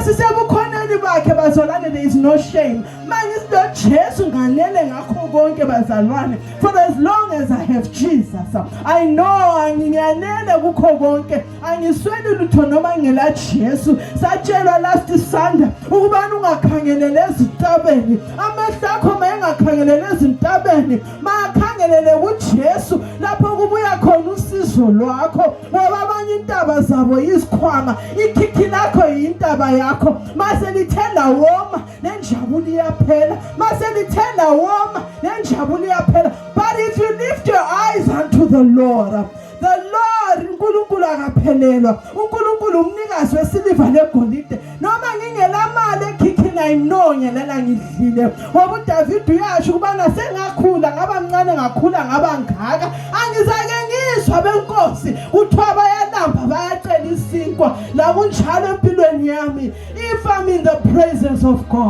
Masisebukhoneni bakhe bazalwane, there is no shame. Manje Jesu nganele ngakho konke bazalwane. For as long as I have Jesus, I know angiyanele kukho konke. Angisweli lutho noma ngela Jesu. Satshelwa last Sunday ukubana ungakhangelele ezintabeni. Amehlo akho mayengakhangelele ezintabeni, makhangelele kuJesu lapho kubuya khona usizo lwakho. Ngoba abanye intaba zabo yisikhwama, ikhikhi lakho yintaba yakho. Mase lithenda woma nenjabulo iyaphela. Mase lithenda woma nenjabulo iyaphela. But if you lift your eyes unto the Lord, uNkulunkulu akaphelelwa. uNkulunkulu umnikazi wesiliva legolide. Noma ngingelamali ekhikhini ayinonyelela ngidlile. Ngoba uDavid uyasho ukubana sengakhula ngaba mncane ngakhula ngaba ngaka. Angizake ngizwa benkosi kuthiwa bayalamba bayacela isinkwa. La kunjalo empilweni yami. If I'm in the presence of God,